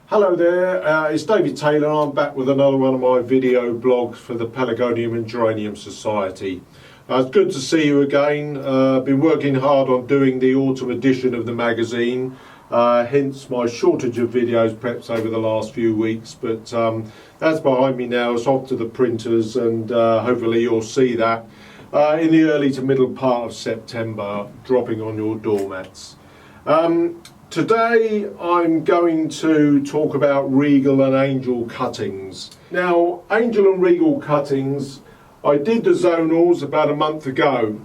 Hello there, it's David Taylor. I'm back with another one of my video blogs for the Pelargonium and Geranium Society. It's good to see you again. Been working hard on doing the autumn edition of the magazine, hence my shortage of videos perhaps over the last few weeks, but that's behind me now. It's off to the printers, and hopefully you'll see that in the early to middle part of September, dropping on your doormats. Today I'm going to talk about Regal and Angel cuttings. Now, Angel and Regal cuttings, I did the zonals about a month ago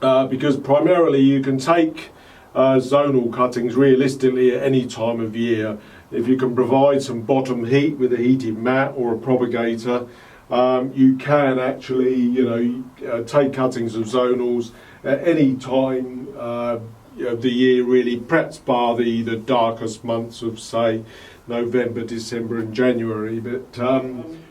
because primarily you can take zonal cuttings realistically at any time of year. If you can provide some bottom heat with a heated mat or a propagator, you can actually take cuttings of zonals at any time of the year, really, perhaps bar the darkest months of, say, November, December and January. But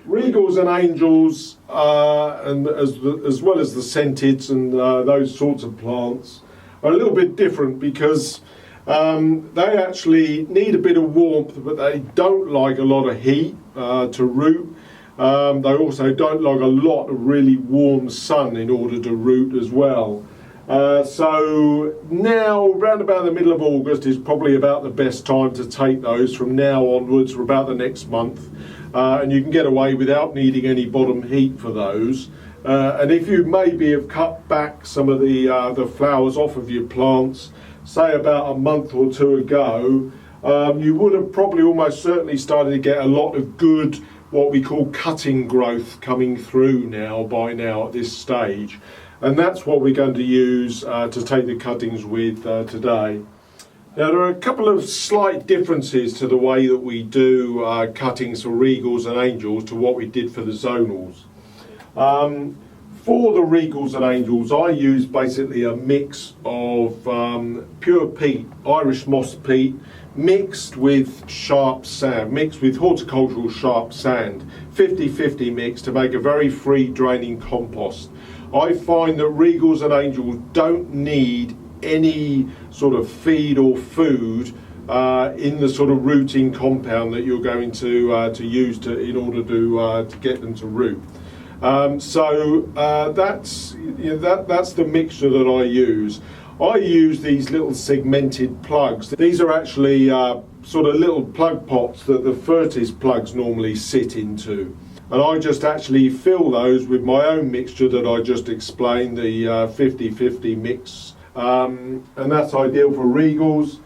Regals and Angels, and as well as the Scentids and those sorts of plants, are a little bit different because they actually need a bit of warmth, but they don't like a lot of heat to root. They also don't like a lot of really warm sun in order to root as well. So now, round about the middle of August is probably about the best time to take those from now onwards for about the next month, and you can get away without needing any bottom heat for those. And if you maybe have cut back some of the flowers off of your plants, say about a month or two ago, you would have probably almost certainly started to get a lot of good, what we call cutting growth, coming through by now at this stage. And that's what we're going to use to take the cuttings with today. Now, there are a couple of slight differences to the way that we do cuttings for Regals and Angels to what we did for the zonals. For the Regals and Angels, I use basically a mix of pure peat, Irish moss peat, mixed with sharp sand, mixed with horticultural sharp sand, 50-50 mix to make a very free draining compost. I find that Regals and Angels don't need any sort of feed or food in the sort of rooting compound that you're going to use in order to get them to root. So that's the mixture that I use. I use these little segmented plugs. These are actually sort of little plug pots that the Furtis plugs normally sit into. And I just actually fill those with my own mixture that I just explained, the 50-50 mix. And that's ideal for Regals.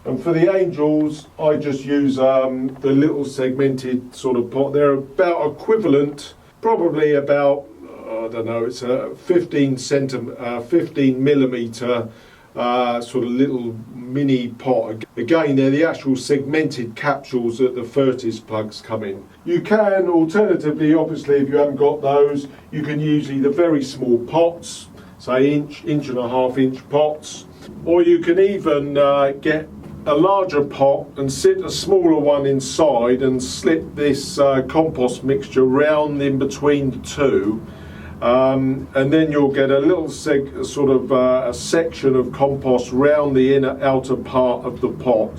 And for the Angels, I just use the little segmented sort of pot. They're about equivalent, probably about, I don't know, it's a 15 millimeter sort of little mini pot. Again, they're the actual segmented capsules that the Furtis plugs come in. You can, alternatively, obviously, if you haven't got those, you can use either very small pots, say inch and a half inch pots, or you can even get a larger pot and sit a smaller one inside and slip this compost mixture round in between the two. And then you'll get a little a section of compost round the outer part of the pot,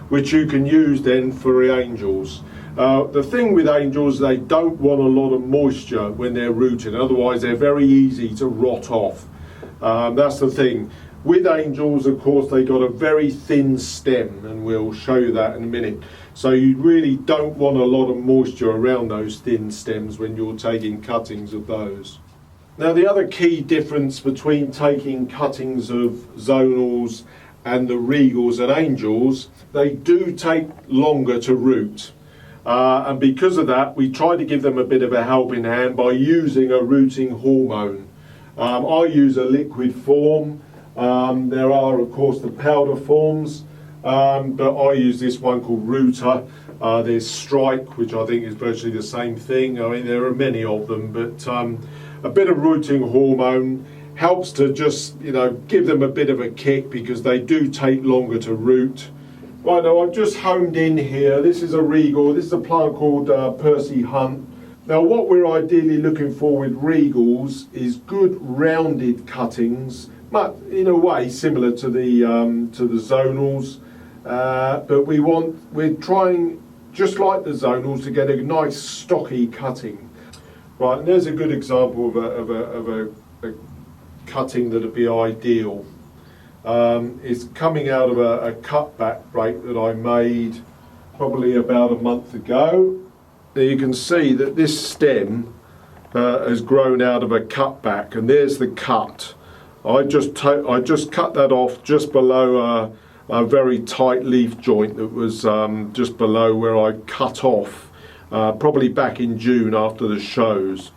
which you can use then for the Angels. The thing with Angels, they don't want a lot of moisture when they're rooting, otherwise they're very easy to rot off. That's the thing. With Angels, of course, they got a very thin stem, and we'll show you that in a minute. So you really don't want a lot of moisture around those thin stems when you're taking cuttings of those. Now, the other key difference between taking cuttings of zonals and the Regals and Angels, they do take longer to root. And because of that, we try to give them a bit of a helping hand by using a rooting hormone. I use a liquid form. There are, of course, the powder forms, but I use this one called Rooter. There's Strike, which I think is virtually the same thing. I mean, there are many of them, but a bit of rooting hormone helps to just, give them a bit of a kick because they do take longer to root. Right, now I've just homed in here. This is a Regal. This is a plant called Percy Hunt. Now, what we're ideally looking for with Regals is good rounded cuttings, but in a way similar to the zonals. but we're trying, just like the zonals, to get a nice stocky cutting. Right, and there's a good example of a cutting that'd be ideal. It's coming out of a cutback break that I made probably about a month ago. Now you can see that this stem has grown out of a cutback, and there's the cut. I just cut that off just below a very tight leaf joint that was just below where I cut off, probably back in June after the shows.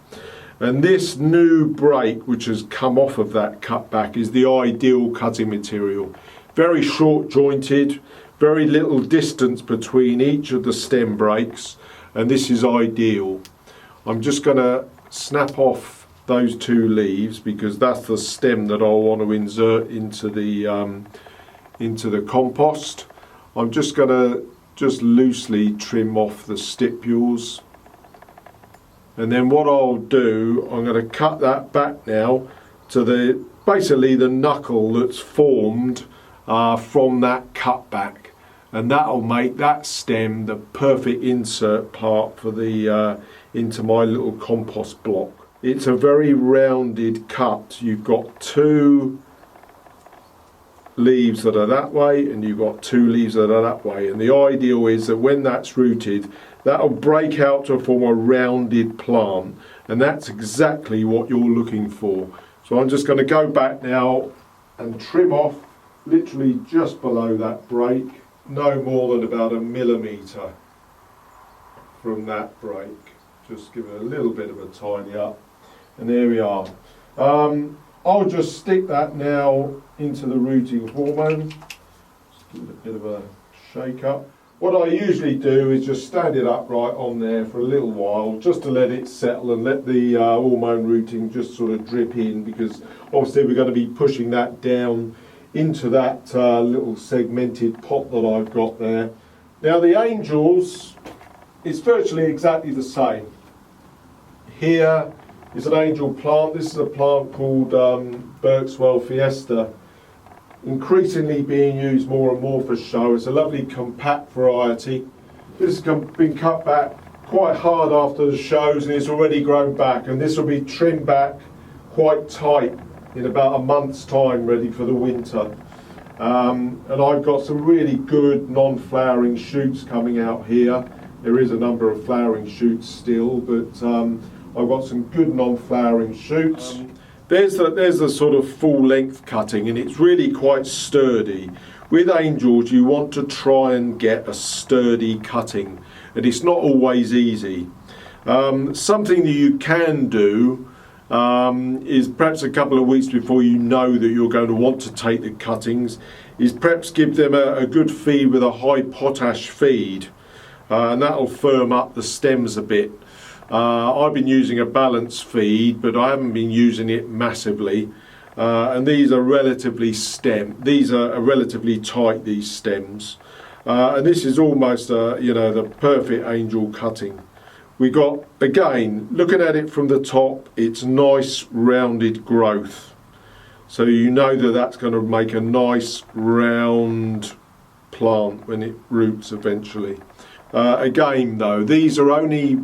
And this new break which has come off of that cutback is the ideal cutting material. Very short jointed, very little distance between each of the stem breaks, and this is ideal. I'm just going to snap off those two leaves because that's the stem that I want to insert into the compost. I'm just going to loosely trim off the stipules. And then what I'll do, I'm going to cut that back now to basically the knuckle that's formed from that cutback, and that'll make that stem the perfect insert part for the into my little compost block. It's a very rounded cut. You've got two leaves that are that way, and you've got two leaves that are that way, and the ideal is that when that's rooted, that'll break out to form a rounded plant, and that's exactly what you're looking for. So I'm just going to go back now and trim off literally just below that break, no more than about 1 millimetre from that break. Just give it a little bit of a tidy up, and there we are. I'll just stick that now into the rooting hormone. Just give it a bit of a shake up. What I usually do is just stand it upright on there for a little while, just to let it settle and let the hormone rooting just sort of drip in, because obviously we're going to be pushing that down into that little segmented pot that I've got there. Now the angels, it's virtually exactly the same. Here is an angel plant. This is a plant called Berkswell Fiesta, increasingly being used more and more for show. It's a lovely compact variety. This has been cut back quite hard after the shows, and it's already grown back, and this will be trimmed back quite tight in about a month's time, ready for the winter. And I've got some really good non-flowering shoots coming out here. There is a number of flowering shoots still, but I've got some good non-flowering shoots. There's the sort of full length cutting, and it's really quite sturdy. With angels you want to try and get a sturdy cutting, and it's not always easy. Something that you can do is perhaps a couple of weeks before you know that you're going to want to take the cuttings, is perhaps give them a good feed with a high potash feed, and that'll firm up the stems a bit. I've been using a balanced feed, but I haven't been using it massively. And these are relatively relatively tight, these stems. And this is almost the perfect angel cutting. We got, again, looking at it from the top, it's nice rounded growth. So you know that that's going to make a nice round plant when it roots eventually. Again though, these are only,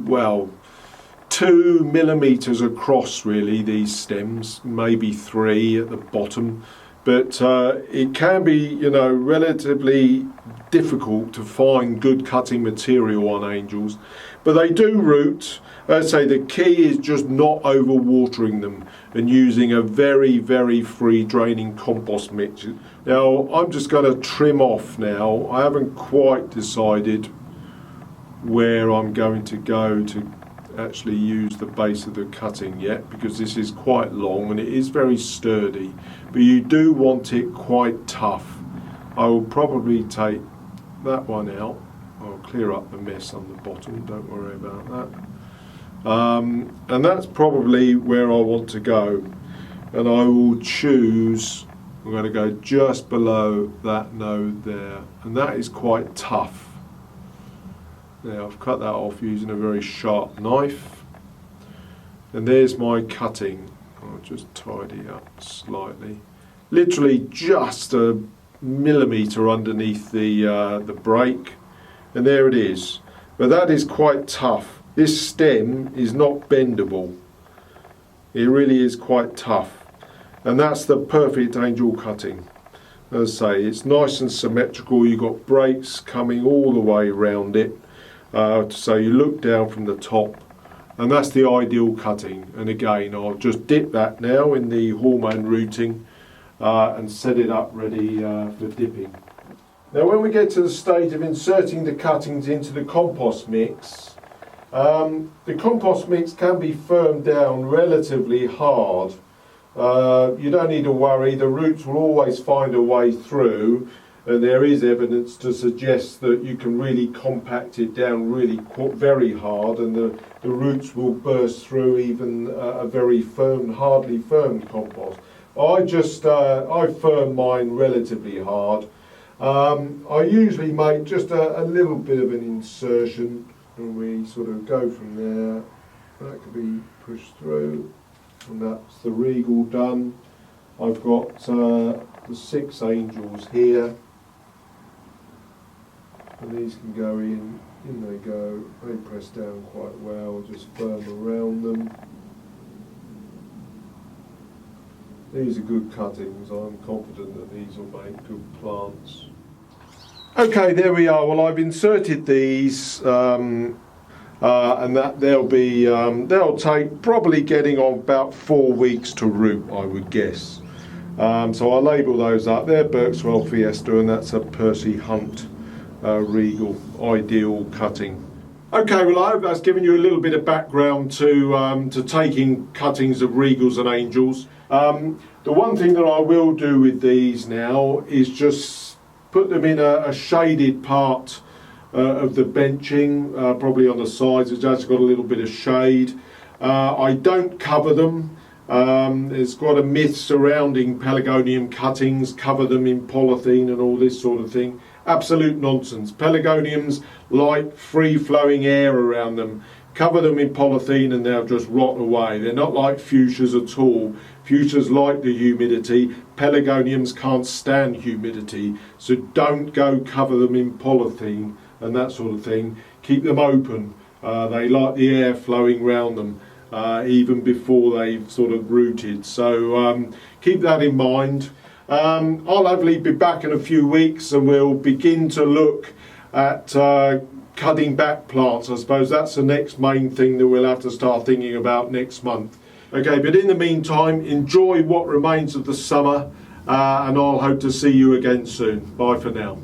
2 millimetres across really, these stems, maybe 3 at the bottom, but it can be relatively difficult to find good cutting material on angels, but they do root. As I say, the key is just not over watering them and using a very, very free draining compost mix. Now I'm just going to trim off now. I haven't quite decided where I'm going to go to actually use the base of the cutting yet, because this is quite long and it is very sturdy, but you do want it quite tough. I will probably take that one out. I'll clear up the mess on the bottom, don't worry about that. And that's probably where I want to go, and I will choose, I'm going to go just below that node there, and that is quite tough. Now I've cut that off using a very sharp knife, and there's my cutting. I'll just tidy up slightly, literally just a millimetre underneath the break, and there it is. But that is quite tough. This stem is not bendable. It really is quite tough, and that's the perfect angel cutting. As I say, it's nice and symmetrical. You've got breaks coming all the way around it, so you look down from the top, and that's the ideal cutting. And again, I'll just dip that now in the hormone rooting and set it up ready for dipping. Now when we get to the stage of inserting the cuttings into the compost mix, the compost mix can be firmed down relatively hard. You don't need to worry, the roots will always find a way through, and there is evidence to suggest that you can really compact it down really very hard, and the roots will burst through even a very firm, hardly firmed compost. I firm mine relatively hard. I usually make just a little bit of an insertion, and we sort of go from there. That could be pushed through, and that's the Regal done. I've got the 6 angels here, and these can go in they go. They press down quite well, just firm around them. These are good cuttings. I'm confident that these will make good plants. Okay, there we are. Well, I've inserted these, and that they'll take probably getting on about 4 weeks to root, I would guess. So I'll label those up. They're Berkswell Fiesta, and that's a Percy Hunt Regal ideal cutting. Okay, well, I hope that's given you a little bit of background to taking cuttings of Regals and Angels. The one thing that I will do with these now is just put them in a shaded part of the benching, probably on the sides, which has got a little bit of shade. I don't cover them. There's quite a myth surrounding Pelargonium cuttings, cover them in polythene and all this sort of thing. Absolute nonsense. Pelargoniums like free-flowing air around them. Cover them in polythene and they'll just rot away. They're not like fuchsias at all. Fuchsias like the humidity. Pelargoniums can't stand humidity, so don't go cover them in polythene and that sort of thing. Keep them open. They like the air flowing around them even before they've sort of rooted. So keep that in mind. I'll hopefully be back in a few weeks and we'll begin to look at cutting back plants. I suppose that's the next main thing that we'll have to start thinking about next month. Okay, but in the meantime, enjoy what remains of the summer, and I'll hope to see you again soon. Bye for now.